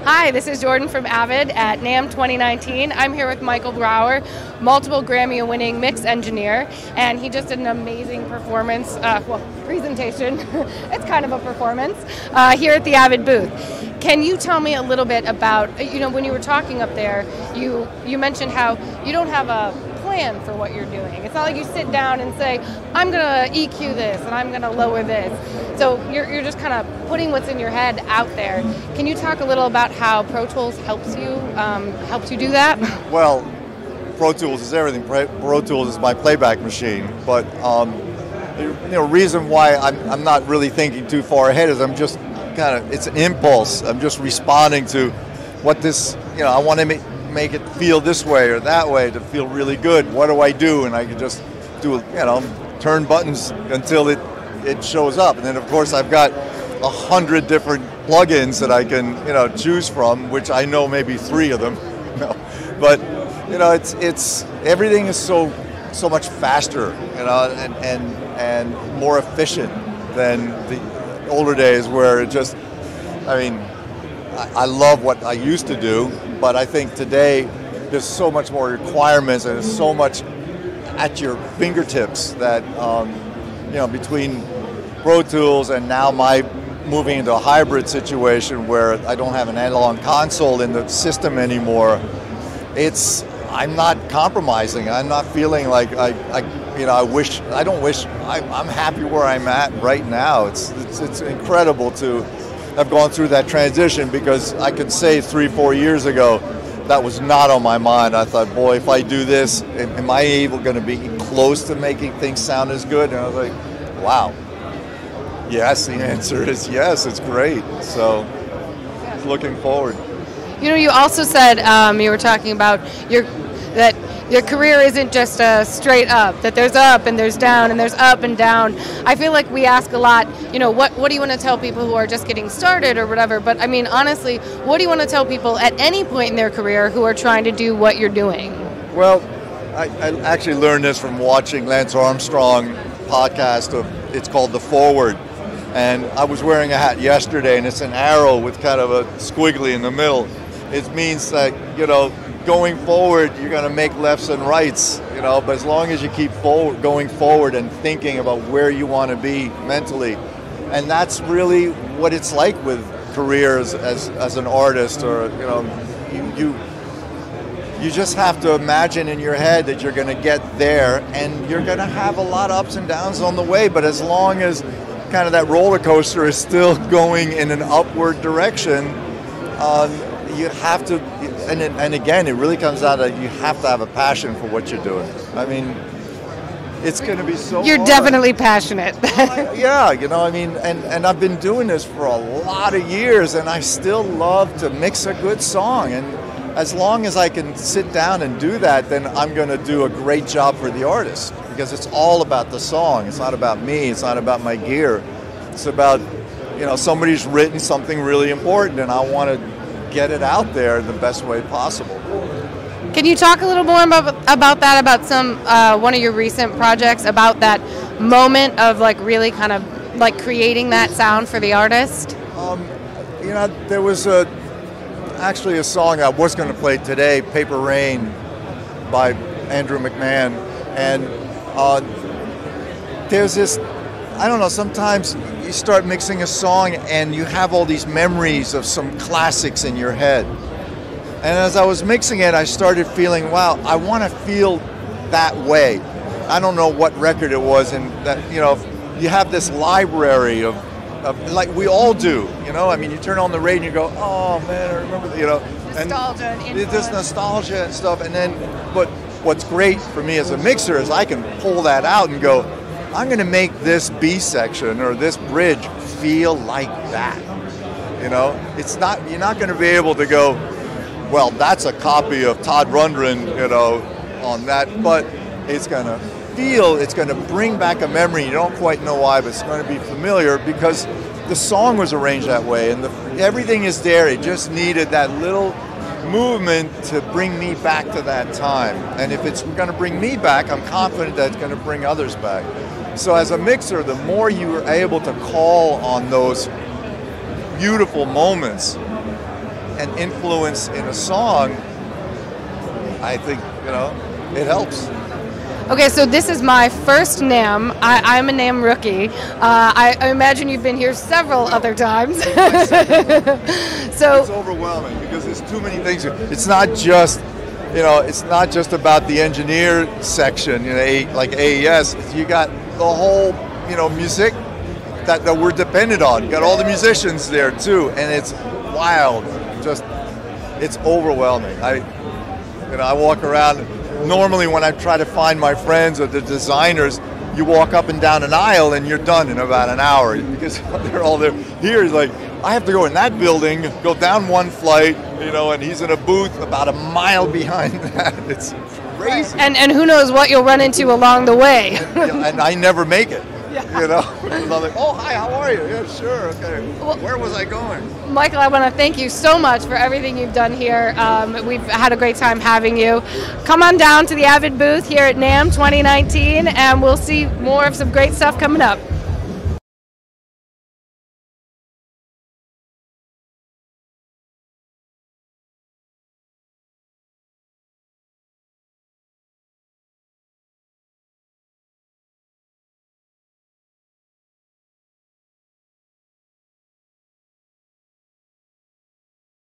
Hi, this is Jordan from Avid at NAMM 2019. I'm here with Michael Brauer, multiple Grammy-winning mix engineer, and he just did an amazing performance, presentation, it's kind of a performance, here at the Avid booth. Can you tell me a little bit about, when you were talking up there, you mentioned how you don't have a plan for what you're doing. It's not like you sit down and say, I'm going to EQ this and I'm going to lower this. So you're just kind of putting what's in your head out there. Can you talk a little about how Pro Tools helps you do that? Well, Pro Tools is everything. Pro Tools is my playback machine. But reason why I'm not really thinking too far ahead is I'm just it's an impulse. I'm just responding to what this, I want to make it feel this way or that way to feel really good. What do I do? And I can just do, turn buttons until it shows up. And then of course I've got 100 different plugins that I can, choose from, which I know maybe 3 of them. But it's everything is so much faster, and more efficient than the older days where it just, I love what I used to do, but I think today there's so much more requirements and there's so much at your fingertips that, between Pro Tools and now my moving into a hybrid situation where I don't have an analog console in the system anymore, I'm not compromising. I'm not feeling like I'm happy where I'm at right now. It's incredible to have gone through that transition, because I could say 3-4 years ago that was not on my mind. I thought, boy, if I do this, am I going to be close to making things sound as good? And I was like, wow. Yes, the answer is yes. It's great. So, looking forward. You also said you were talking about that your career isn't just straight up, that there's up and there's down and there's up and down. I feel like we ask a lot, what do you want to tell people who are just getting started or whatever? But honestly, what do you want to tell people at any point in their career who are trying to do what you're doing? Well, I actually learned this from watching Lance Armstrong podcast it's called The Forward. And I was wearing a hat yesterday, and it's an arrow with kind of a squiggly in the middle. It means that, going forward, you're going to make lefts and rights, but as long as you keep going forward and thinking about where you want to be mentally. And that's really what it's like with careers as an artist, or, you just have to imagine in your head that you're going to get there, and you're going to have a lot of ups and downs on the way, but as long as kind of that roller coaster is still going in an upward direction, you have to, and again, it really comes out that you have to have a passion for what you're doing. It's going to be so You're hard. Definitely passionate. Yeah, and I've been doing this for a lot of years, and I still love to mix a good song. And as long as I can sit down and do that, then I'm going to do a great job for the artist, because it's all about the song. It's not about me. It's not about my gear. It's about, somebody's written something really important, and I want to get it out there the best way possible. Can you talk a little more about that, about some one of your recent projects, about that moment of really kind of creating that sound for the artist? There was actually a song I was going to play today, Paper Rain by Andrew McMahon, and there's this, I don't know, sometimes you start mixing a song and you have all these memories of some classics in your head. And as I was mixing it, I started feeling, wow, I want to feel that way. I don't know what record it was, and that, you have this library of like we all do, you turn on the radio and you go, oh man, I remember, nostalgia and this nostalgia and stuff. And then, but what's great for me as a mixer is I can pull that out and go, I'm going to make this B section or this bridge feel like that. It's not, you're not going to be able to go, well, that's a copy of Todd Rundgren, on that, but it's going to feel, it's going to bring back a memory. You don't quite know why, but it's going to be familiar because the song was arranged that way, and everything is there. It just needed that little movement to bring me back to that time. And if it's going to bring me back, I'm confident that it's going to bring others back. So as a mixer, the more you are able to call on those beautiful moments, an influence in a song, I think, it helps. Okay, so this is my first NAMM. I'm a NAMM rookie. I imagine you've been here several other times. So it's overwhelming because there's too many things. It's not just, it's not just about the engineer section, like AES. You got the whole, music that we're dependent on. You got all the musicians there too, and it's wild. It's overwhelming. I walk around. Normally when I try to find my friends or the designers, you walk up and down an aisle and you're done in about an hour because they're all there. Here is like, I have to go in that building, go down one flight, and he's in a booth about a mile behind that. It's crazy. And who knows what you'll run into along the way. And I never make it. I'm like, oh, hi, how are you? Yeah, sure, okay. Well, where was I going? Michael, I want to thank you so much for everything you've done here. We've had a great time having you. Come on down to the Avid booth here at NAMM 2019, and we'll see more of some great stuff coming up.